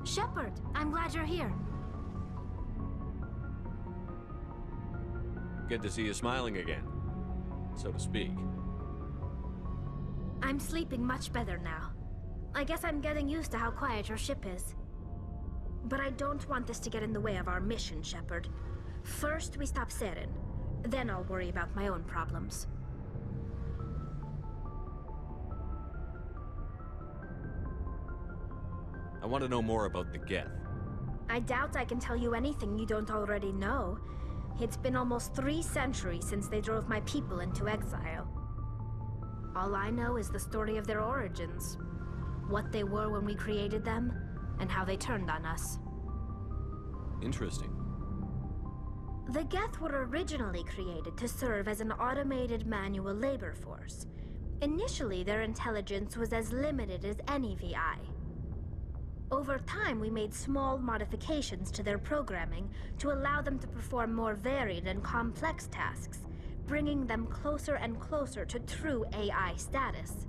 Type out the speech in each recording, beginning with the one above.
Shepard, I'm glad you're here. Good to see you smiling again, so to speak. I'm sleeping much better now. I guess I'm getting used to how quiet your ship is. But I don't want this to get in the way of our mission, Shepard. First, we stop Saren. Then I'll worry about my own problems. I want to know more about the Geth. I doubt I can tell you anything you don't already know. It's been almost 3 centuries since they drove my people into exile. All I know is the story of their origins. What they were when we created them, and how they turned on us. Interesting. The Geth were originally created to serve as an automated manual labor force. Initially, their intelligence was as limited as any VI. Over time, we made small modifications to their programming to allow them to perform more varied and complex tasks, bringing them closer and closer to true AI status.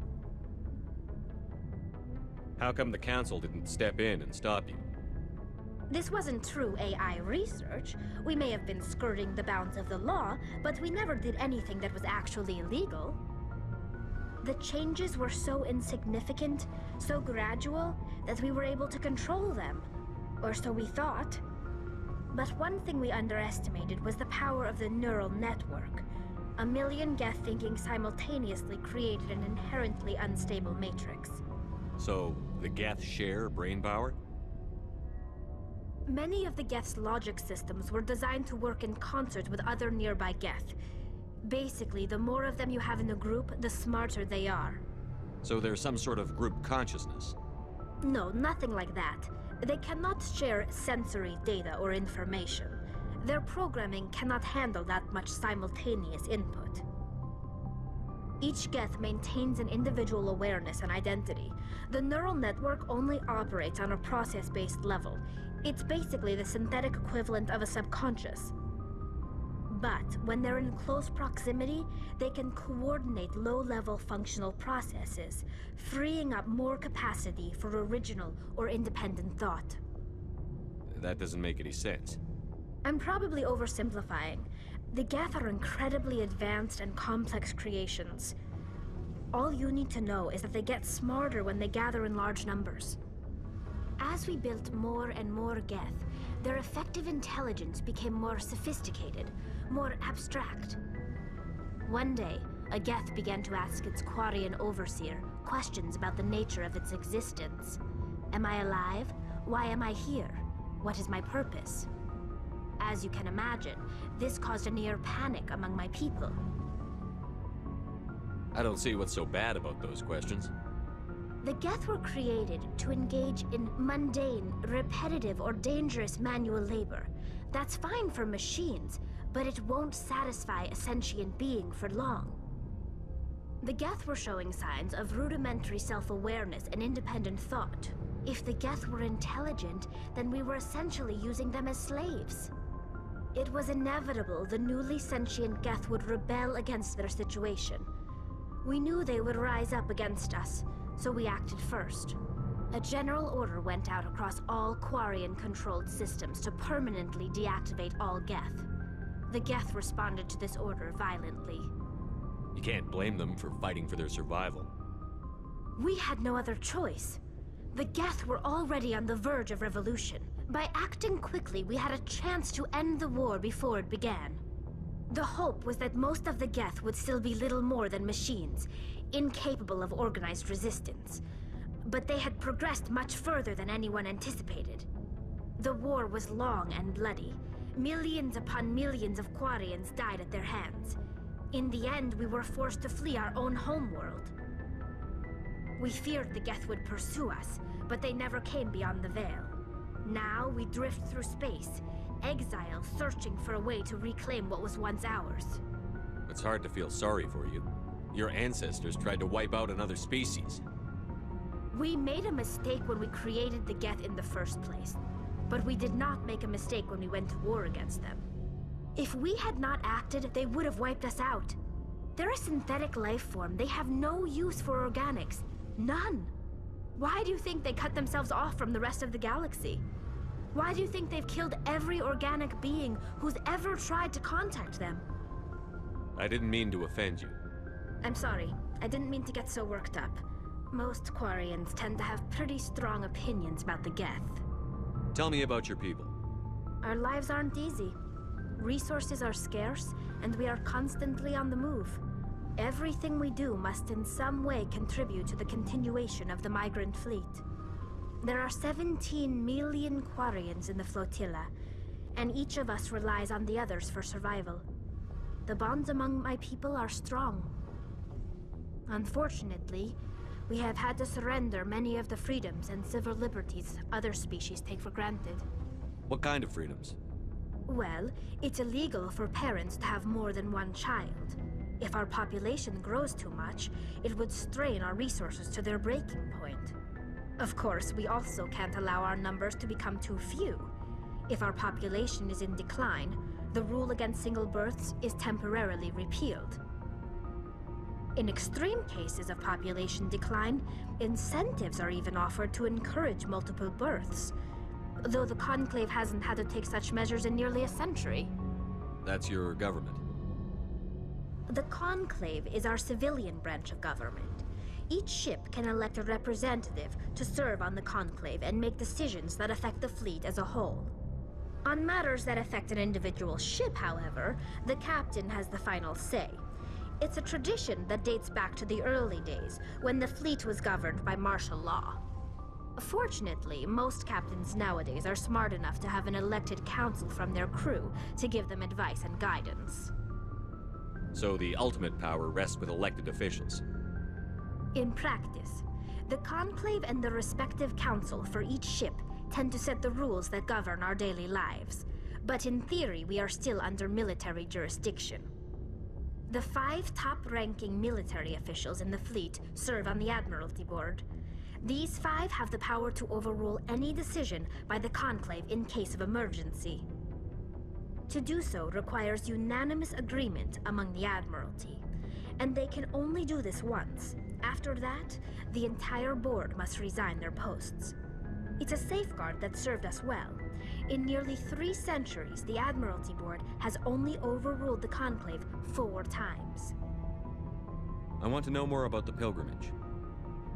How come the Council didn't step in and stop you? This wasn't true AI research. We may have been skirting the bounds of the law, but we never did anything that was actually illegal. The changes were so insignificant, so gradual, that we were able to control them. Or so we thought. But one thing we underestimated was the power of the neural network. 1 million Geth thinking simultaneously created an inherently unstable matrix. So, the Geth share brain power? Many of the Geth's logic systems were designed to work in concert with other nearby Geth. Basically, the more of them you have in a group, the smarter they are. So there's some sort of group consciousness? No, nothing like that. They cannot share sensory data or information. Their programming cannot handle that much simultaneous input. Each Geth maintains an individual awareness and identity. The neural network only operates on a process-based level. It's basically the synthetic equivalent of a subconscious. But when they're in close proximity, they can coordinate low-level functional processes, freeing up more capacity for original or independent thought. That doesn't make any sense. I'm probably oversimplifying. The Geth are incredibly advanced and complex creations. All you need to know is that they get smarter when they gather in large numbers. As we built more and more Geth, their effective intelligence became more sophisticated, more abstract. One day, a Geth began to ask its Quarian overseer questions about the nature of its existence. Am I alive? Why am I here? What is my purpose? As you can imagine, this caused a near panic among my people. I don't see what's so bad about those questions. The Geth were created to engage in mundane, repetitive, or dangerous manual labor. That's fine for machines, but it won't satisfy a sentient being for long. The Geth were showing signs of rudimentary self-awareness and independent thought. If the Geth were intelligent, then we were essentially using them as slaves. It was inevitable the newly sentient Geth would rebel against their situation. We knew they would rise up against us, so we acted first. A general order went out across all Quarian-controlled systems to permanently deactivate all Geth. The Geth responded to this order violently. You can't blame them for fighting for their survival. We had no other choice. The Geth were already on the verge of revolution. By acting quickly, we had a chance to end the war before it began. The hope was that most of the Geth would still be little more than machines, incapable of organized resistance. But they had progressed much further than anyone anticipated. The war was long and bloody. Millions upon millions of Quarians died at their hands. In the end, we were forced to flee our own homeworld. We feared the Geth would pursue us, but they never came beyond the Veil. Now we drift through space, exile, searching for a way to reclaim what was once ours. It's hard to feel sorry for you. Your ancestors tried to wipe out another species. We made a mistake when we created the Geth in the first place, but we did not make a mistake when we went to war against them. If we had not acted, they would have wiped us out. They're a synthetic life form. They have no use for organics. None. Why do you think they cut themselves off from the rest of the galaxy? Why do you think they've killed every organic being who's ever tried to contact them? I didn't mean to offend you. I'm sorry. I didn't mean to get so worked up. Most Quarians tend to have pretty strong opinions about the Geth. Tell me about your people. Our lives aren't easy. Resources are scarce, and we are constantly on the move. Everything we do must in some way contribute to the continuation of the migrant fleet. There are 17 million Quarians in the flotilla, and each of us relies on the others for survival. The bonds among my people are strong. Unfortunately, we have had to surrender many of the freedoms and civil liberties other species take for granted. What kind of freedoms? Well, it's illegal for parents to have more than one child. If our population grows too much, it would strain our resources to their breaking point. Of course, we also can't allow our numbers to become too few. If our population is in decline, the rule against single births is temporarily repealed. In extreme cases of population decline, incentives are even offered to encourage multiple births, though the Conclave hasn't had to take such measures in nearly a century. That's your government. The Conclave is our civilian branch of government. Each ship can elect a representative to serve on the Conclave and make decisions that affect the fleet as a whole. On matters that affect an individual ship, however, the captain has the final say. It's a tradition that dates back to the early days, when the fleet was governed by martial law. Fortunately, most captains nowadays are smart enough to have an elected council from their crew to give them advice and guidance. So the ultimate power rests with elected officials. In practice, the Conclave and the respective council for each ship tend to set the rules that govern our daily lives. But in theory, we are still under military jurisdiction. The 5 top-ranking military officials in the fleet serve on the Admiralty Board. These 5 have the power to overrule any decision by the Conclave in case of emergency. To do so requires unanimous agreement among the Admiralty, and they can only do this once. After that, the entire board must resign their posts. It's a safeguard that served us well. In nearly 3 centuries, the Admiralty Board has only overruled the Conclave 4 times. I want to know more about the pilgrimage.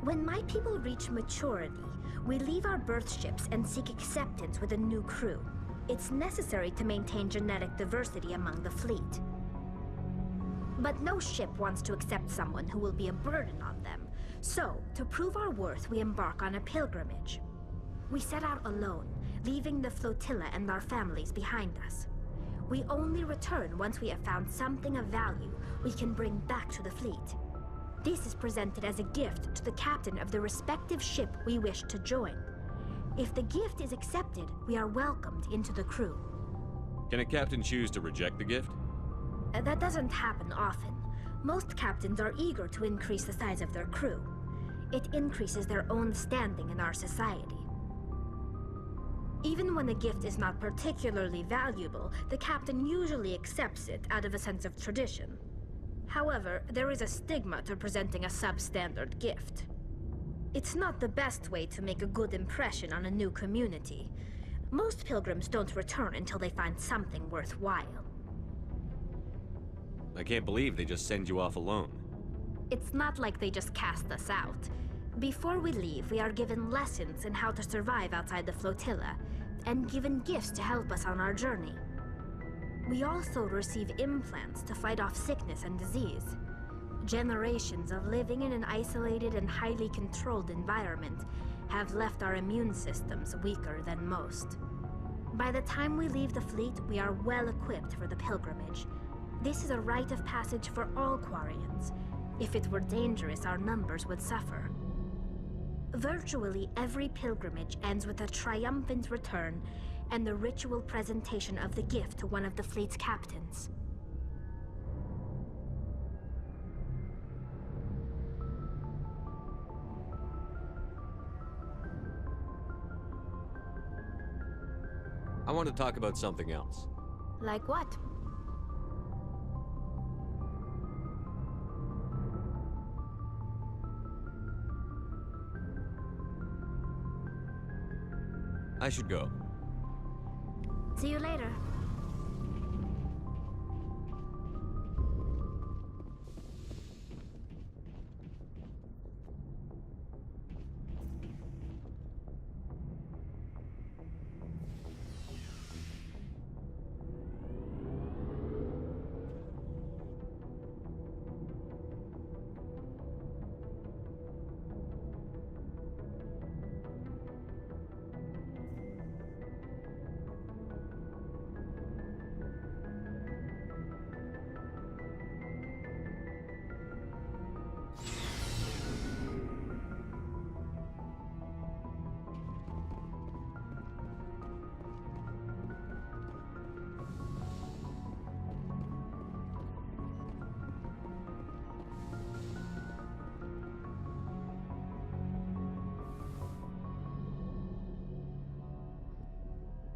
When my people reach maturity, we leave our birth ships and seek acceptance with a new crew. It's necessary to maintain genetic diversity among the fleet. But no ship wants to accept someone who will be a burden on them. So, to prove our worth, we embark on a pilgrimage. We set out alone, leaving the flotilla and our families behind us. We only return once we have found something of value we can bring back to the fleet. This is presented as a gift to the captain of the respective ship we wish to join. If the gift is accepted, we are welcomed into the crew. Can a captain choose to reject the gift? That doesn't happen often. Most captains are eager to increase the size of their crew. It increases their own standing in our society. Even when the gift is not particularly valuable, the captain usually accepts it out of a sense of tradition. However, there is a stigma to presenting a substandard gift. It's not the best way to make a good impression on a new community. Most pilgrims don't return until they find something worthwhile. I can't believe they just send you off alone. It's not like they just cast us out. Before we leave, we are given lessons in how to survive outside the flotilla, and given gifts to help us on our journey. We also receive implants to fight off sickness and disease. Generations of living in an isolated and highly controlled environment have left our immune systems weaker than most. By the time we leave the fleet, we are well equipped for the pilgrimage. This is a rite of passage for all Quarians. If it were dangerous, our numbers would suffer. Virtually every pilgrimage ends with a triumphant return and the ritual presentation of the gift to one of the fleet's captains. I want to talk about something else. Like what? I should go. See you later.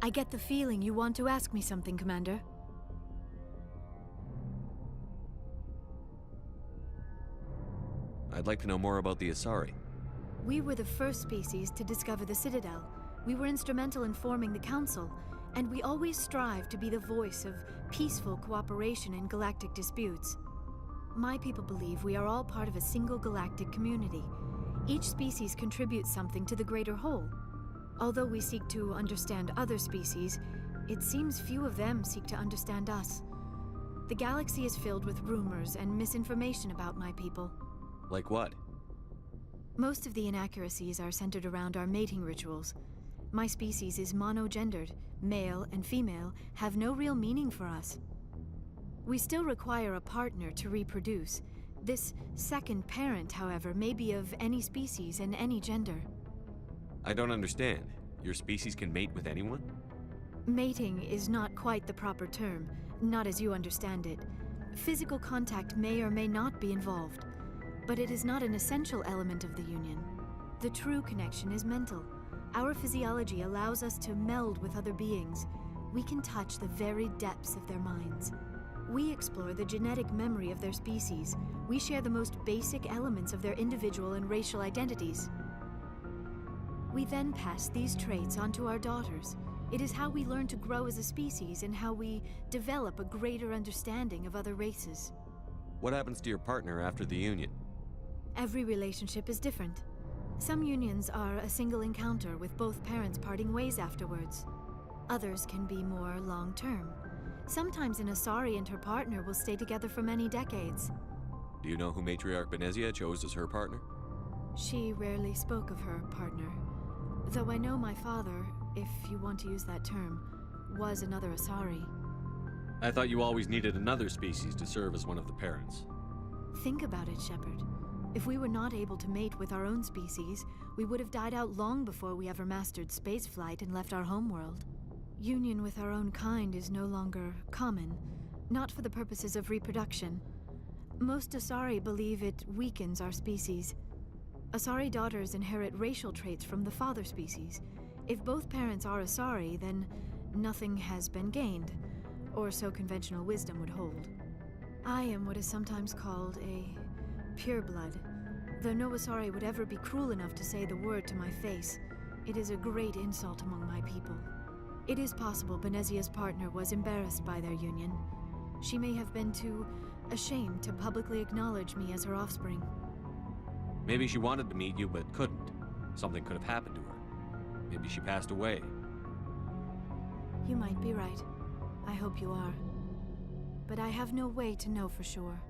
I get the feeling you want to ask me something, Commander. I'd like to know more about the Asari. We were the first species to discover the Citadel. We were instrumental in forming the Council, and we always strive to be the voice of peaceful cooperation in galactic disputes. My people believe we are all part of a single galactic community. Each species contributes something to the greater whole. Although we seek to understand other species, it seems few of them seek to understand us. The galaxy is filled with rumors and misinformation about my people. Like what? Most of the inaccuracies are centered around our mating rituals. My species is monogendered. Male and female have no real meaning for us. We still require a partner to reproduce. This second parent, however, may be of any species and any gender. I don't understand. Your species can mate with anyone? Mating is not quite the proper term, not as you understand it. Physical contact may or may not be involved, but it is not an essential element of the union. The true connection is mental. Our physiology allows us to meld with other beings. We can touch the very depths of their minds. We explore the genetic memory of their species. We share the most basic elements of their individual and racial identities. We then pass these traits on to our daughters. It is how we learn to grow as a species and how we develop a greater understanding of other races. What happens to your partner after the union? Every relationship is different. Some unions are a single encounter with both parents parting ways afterwards. Others can be more long-term. Sometimes an Asari and her partner will stay together for many decades. Do you know who Matriarch Benezia chose as her partner? She rarely spoke of her partner. Though I know my father, if you want to use that term, was another Asari. I thought you always needed another species to serve as one of the parents. Think about it, Shepard. If we were not able to mate with our own species, we would have died out long before we ever mastered spaceflight and left our homeworld. Union with our own kind is no longer common, not for the purposes of reproduction. Most Asari believe it weakens our species. Asari daughters inherit racial traits from the father species. If both parents are Asari, then nothing has been gained, or so conventional wisdom would hold. I am what is sometimes called a pureblood. Though no Asari would ever be cruel enough to say the word to my face, it is a great insult among my people. It is possible Benezia's partner was embarrassed by their union. She may have been too ashamed to publicly acknowledge me as her offspring. Maybe she wanted to meet you, but couldn't. Something could have happened to her. Maybe she passed away. You might be right. I hope you are. But I have no way to know for sure.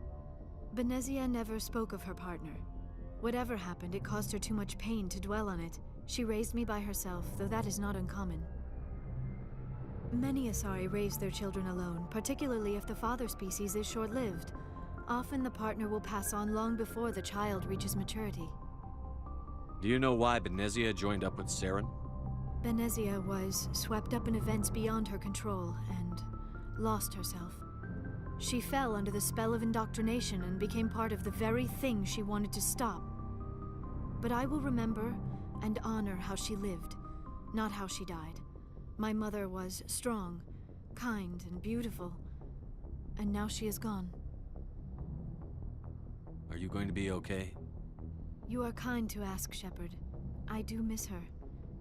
Benezia never spoke of her partner. Whatever happened, it caused her too much pain to dwell on it. She raised me by herself, though that is not uncommon. Many Asari raise their children alone, particularly if the father species is short-lived. Often the partner will pass on long before the child reaches maturity. Do you know why Benezia joined up with Saren? Benezia was swept up in events beyond her control and lost herself. She fell under the spell of indoctrination and became part of the very thing she wanted to stop. But I will remember and honor how she lived, not how she died. My mother was strong, kind, and beautiful, and now she is gone. Are you going to be okay? You are kind to ask, Shepard. I do miss her.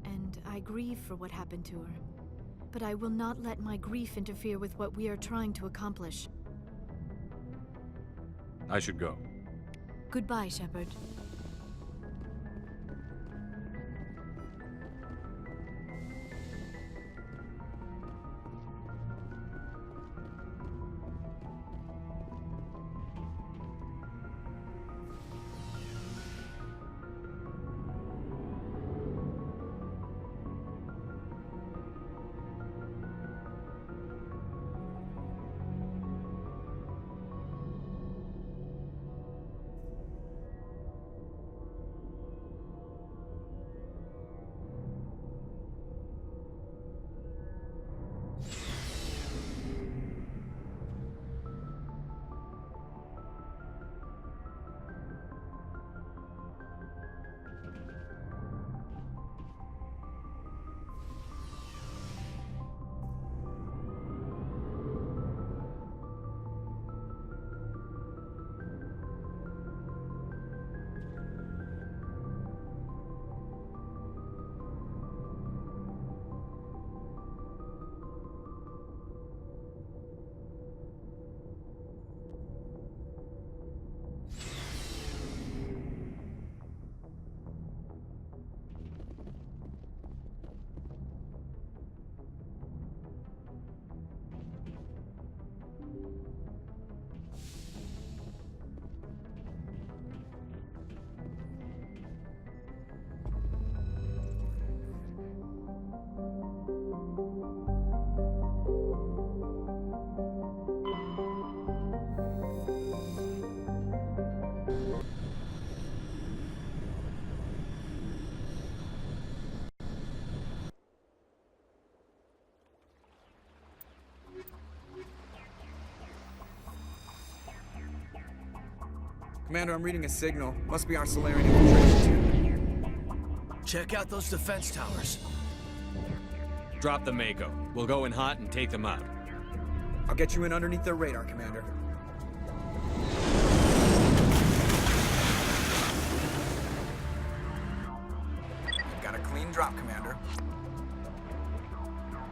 and I grieve for what happened to her. But I will not let my grief interfere with what we are trying to accomplish. I should go. Goodbye, Shepard. Commander, I'm reading a signal. Must be our Solarian infiltration tube. Check out those defense towers. Drop the Mako. We'll go in hot and take them out. I'll get you in underneath their radar, Commander. You've got a clean drop, Commander.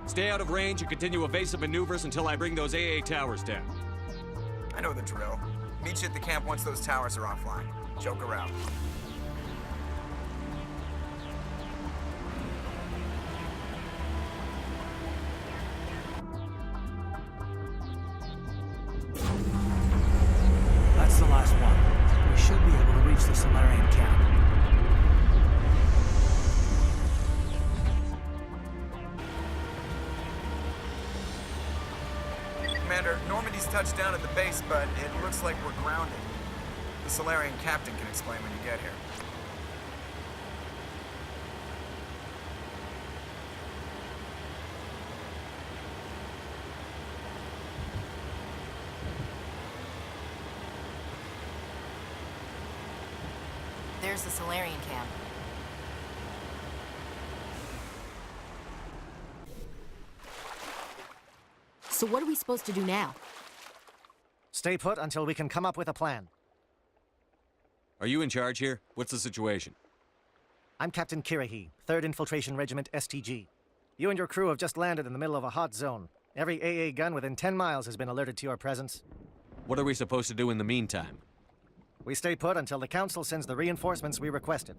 Stay out of range and continue evasive maneuvers until I bring those AA towers down. I know the drill. Meet you at the camp once those towers are offline. Joke around. That's the last one. We should be able to reach the Solarian camp. Commander, Normandy's touched down at the base, but it looks like we're grounded. The Solarian captain can explain when you get here. There's the Solarian camp. So what are we supposed to do now? Stay put until we can come up with a plan. Are you in charge here? What's the situation? I'm Captain Kirahi, 3rd Infiltration Regiment STG. You and your crew have just landed in the middle of a hot zone. Every AA gun within 10 miles has been alerted to your presence. What are we supposed to do in the meantime? We stay put until the Council sends the reinforcements we requested.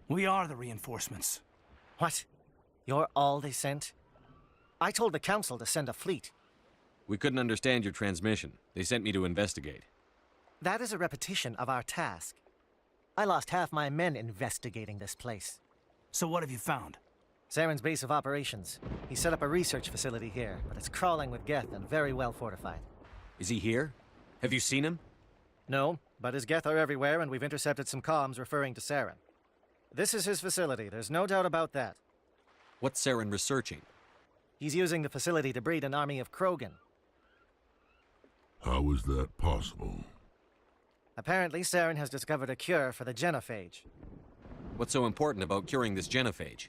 We are the reinforcements. What? You're all they sent? I told the Council to send a fleet. We couldn't understand your transmission. They sent me to investigate. That is a repetition of our task. I lost half my men investigating this place. So what have you found? Saren's base of operations. He set up a research facility here, but it's crawling with Geth and very well fortified. Is he here? Have you seen him? No, but his Geth are everywhere, and we've intercepted some comms referring to Saren. This is his facility, there's no doubt about that. What's Saren researching? He's using the facility to breed an army of Krogan. How is that possible? Apparently, Saren has discovered a cure for the genophage. What's so important about curing this genophage?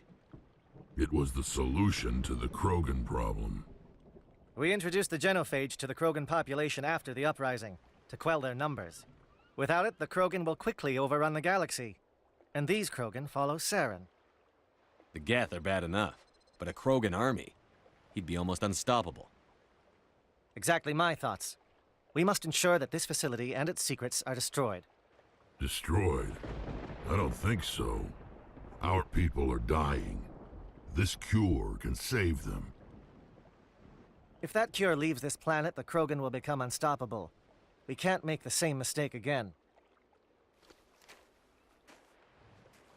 It was the solution to the Krogan problem. We introduced the genophage to the Krogan population after the uprising, to quell their numbers. Without it, the Krogan will quickly overrun the galaxy. And these Krogan follow Saren. The Geth are bad enough, but a Krogan army, he'd be almost unstoppable. Exactly my thoughts. We must ensure that this facility and its secrets are destroyed. Destroyed? I don't think so. Our people are dying. This cure can save them. If that cure leaves this planet, the Krogan will become unstoppable. We can't make the same mistake again.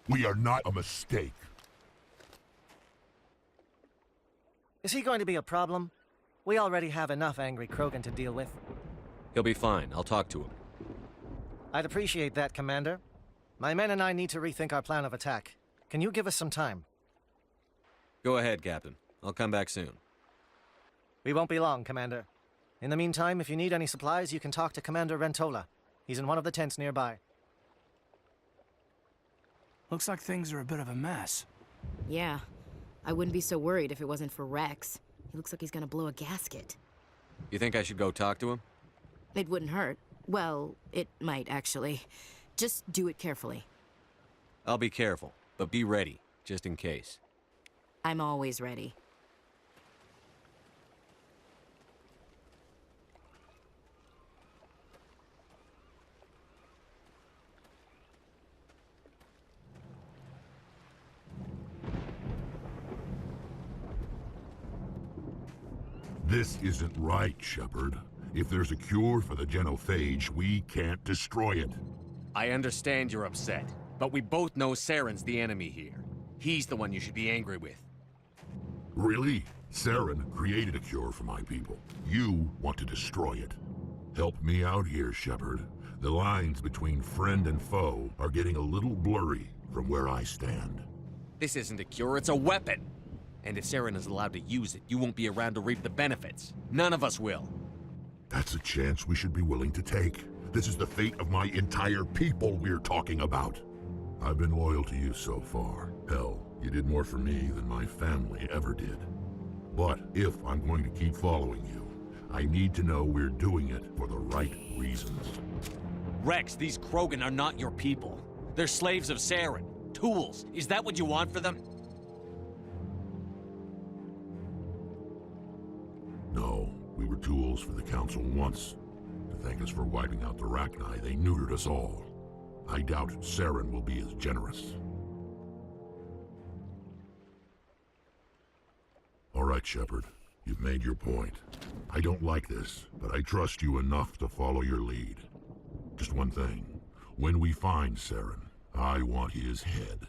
We are not a mistake. Is he going to be a problem? We already have enough angry Krogan to deal with. He'll be fine. I'll talk to him. I'd appreciate that, Commander. My men and I need to rethink our plan of attack. Can you give us some time? Go ahead, Captain. I'll come back soon. We won't be long, Commander. In the meantime, if you need any supplies, you can talk to Commander Rentola. He's in one of the tents nearby. Looks like things are a bit of a mess. Yeah. I wouldn't be so worried if it wasn't for Rex. He looks like he's gonna blow a gasket. You think I should go talk to him? It wouldn't hurt. Well, it might, actually. Just do it carefully. I'll be careful, but be ready, just in case. I'm always ready. This isn't right, Shepard. If there's a cure for the genophage, we can't destroy it. I understand you're upset, but we both know Saren's the enemy here. He's the one you should be angry with. Really? Saren created a cure for my people. You want to destroy it. Help me out here, Shepard. The lines between friend and foe are getting a little blurry from where I stand. This isn't a cure, it's a weapon! And if Saren is allowed to use it, you won't be around to reap the benefits. None of us will. That's a chance we should be willing to take. This is the fate of my entire people we're talking about. I've been loyal to you so far. Hell, you did more for me than my family ever did. But if I'm going to keep following you, I need to know we're doing it for the right reasons. Rex, these Krogan are not your people. They're slaves of Saren. Tools. Is that what you want for them? No, we were tools for the Council once. To thank us for wiping out the Rachni, they neutered us all. I doubt Saren will be as generous. All right, Shepard. You've made your point. I don't like this, but I trust you enough to follow your lead. Just one thing. When we find Saren, I want his head.